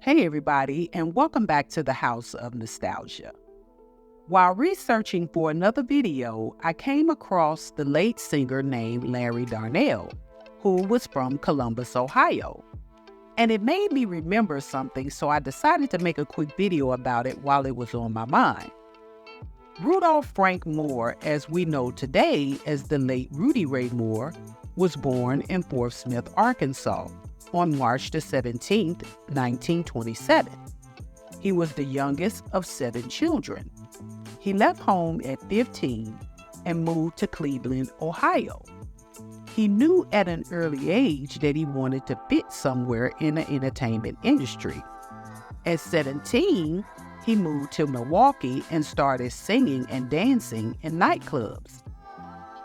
Hey everybody, and welcome back to the House of Nostalgia. While researching for another video, I came across the late singer named Larry Darnell, who was from Columbus, Ohio. And it made me remember something, so I decided to make a quick video about it while it was on my mind. Rudolph Frank Moore, as we know today as the late Rudy Ray Moore, was born in Fort Smith, Arkansas, on March the 17th, 1927. He was the youngest of 7 children. He left home at 15 and moved to Cleveland, Ohio. He knew at an early age that he wanted to fit somewhere in the entertainment industry. At 17, he moved to Milwaukee and started singing and dancing in nightclubs.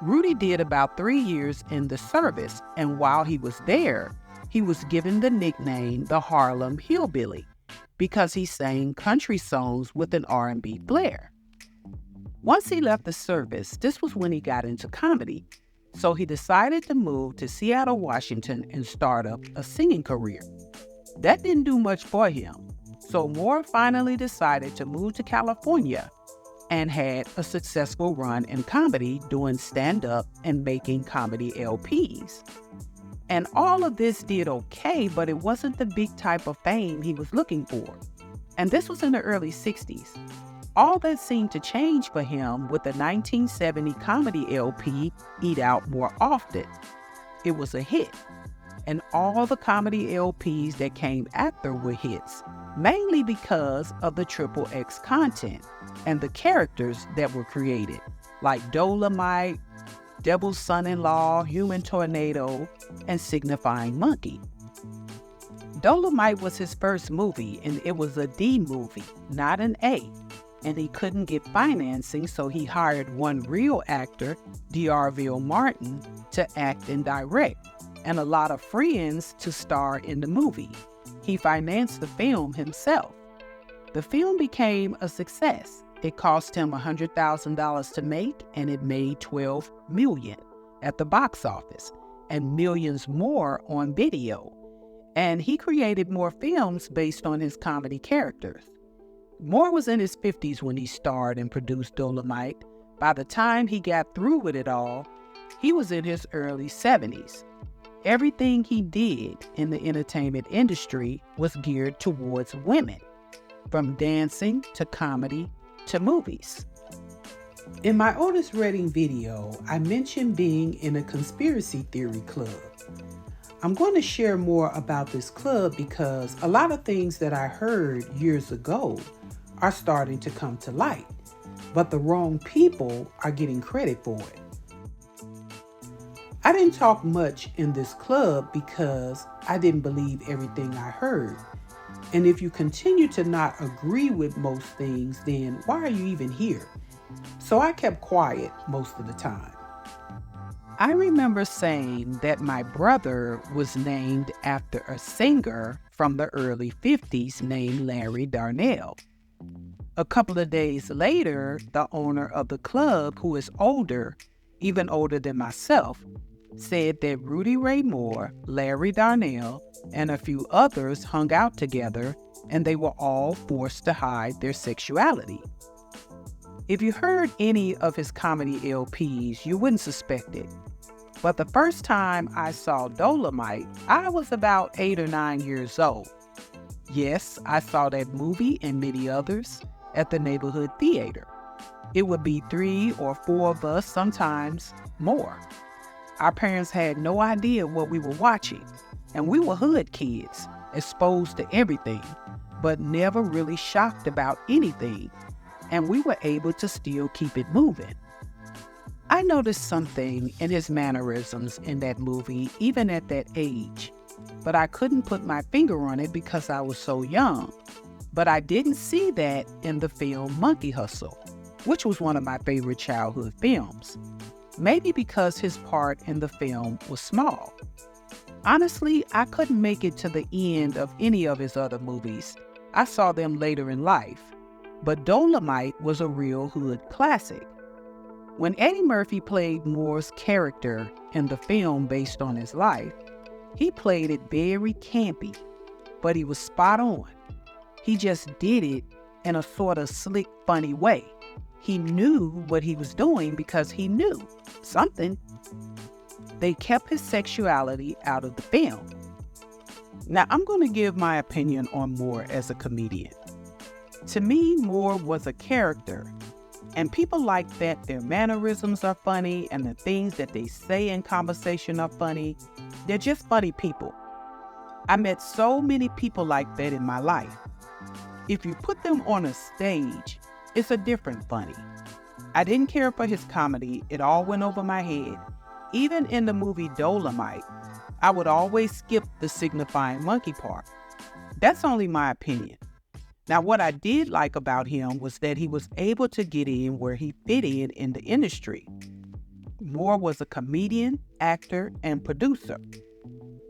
Rudy did about 3 years in the service, and while he was there, he was given the nickname the Harlem Hillbilly because he sang country songs with an R&B flair. Once he left the service, this was when he got into comedy, so he decided to move to Seattle, Washington and start up a singing career. That didn't do much for him, so Moore finally decided to move to California and had a successful run in comedy doing stand-up and making comedy LPs. And all of this did okay, but it wasn't the big type of fame he was looking for. And this was in the early 60s. All that seemed to change for him with the 1970 comedy LP, Eat Out More Often. It was a hit. And all the comedy LPs that came after were hits, mainly because of the XXX content and the characters that were created, like Dolemite, Devil's Son-in-Law, Human Tornado, and Signifying Monkey. Dolemite was his first movie, and it was a D movie, not an A, and he couldn't get financing, so he hired one real actor, D'Arville Martin, to act and direct, and a lot of friends to star in the movie. He financed the film himself. The film became a success. It cost him $100,000 to make, and it made $12 million at the box office, and millions more on video. And he created more films based on his comedy characters. Moore was in his 50s when he starred and produced Dolemite. By the time he got through with it all, he was in his early 70s. Everything he did in the entertainment industry was geared towards women, from dancing to comedy to movies. In my Otis Redding video, I mentioned being in a conspiracy theory club. I'm going to share more about this club because a lot of things that I heard years ago are starting to come to light, but the wrong people are getting credit for it. I didn't talk much in this club because I didn't believe everything I heard. And if you continue to not agree with most things, then why are you even here? So I kept quiet most of the time. I remember saying that my brother was named after a singer from the early 50s named Larry Darnell. A couple of days later, the owner of the club, who is older, even older than myself, said that Rudy Ray Moore, Larry Darnell, and a few others hung out together, and they were all forced to hide their sexuality. If you heard any of his comedy LPs, you wouldn't suspect it. But the first time I saw Dolemite, I was about 8 or 9 years old. Yes, I saw that movie and many others at the neighborhood theater. It would be 3 or 4 of us, sometimes more. Our parents had no idea what we were watching, and we were hood kids, exposed to everything, but never really shocked about anything, and we were able to still keep it moving. I noticed something in his mannerisms in that movie, even at that age, but I couldn't put my finger on it because I was so young. But I didn't see that in the film Monkey Hustle, which was one of my favorite childhood films. Maybe because his part in the film was small. Honestly, I couldn't make it to the end of any of his other movies. I saw them later in life. But Dolemite was a real hood classic. When Eddie Murphy played Moore's character in the film based on his life, he played it very campy, but he was spot on. He just did it in a sort of slick, funny way. He knew what he was doing because he knew something. They kept his sexuality out of the film. Now, I'm going to give my opinion on Moore as a comedian. To me, Moore was a character, and people like that, their mannerisms are funny, and the things that they say in conversation are funny. They're just funny people. I met so many people like that in my life. If you put them on a stage, it's a different funny. I didn't care for his comedy. It all went over my head. Even in the movie Dolemite, I would always skip the signifying monkey part. That's only my opinion. Now, what I did like about him was that he was able to get in where he fit in the industry. Moore was a comedian, actor, and producer.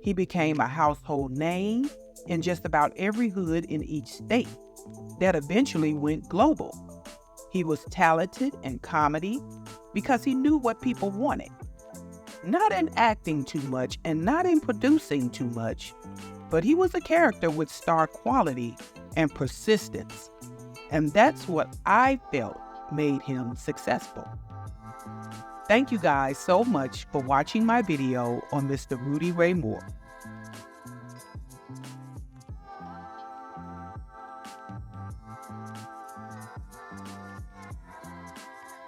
He became a household name in just about every hood in each state. That eventually went global. He was talented in comedy because he knew what people wanted. Not in acting too much and not in producing too much, but he was a character with star quality and persistence. And that's what I felt made him successful. Thank you guys so much for watching my video on Mr. Rudy Ray Moore.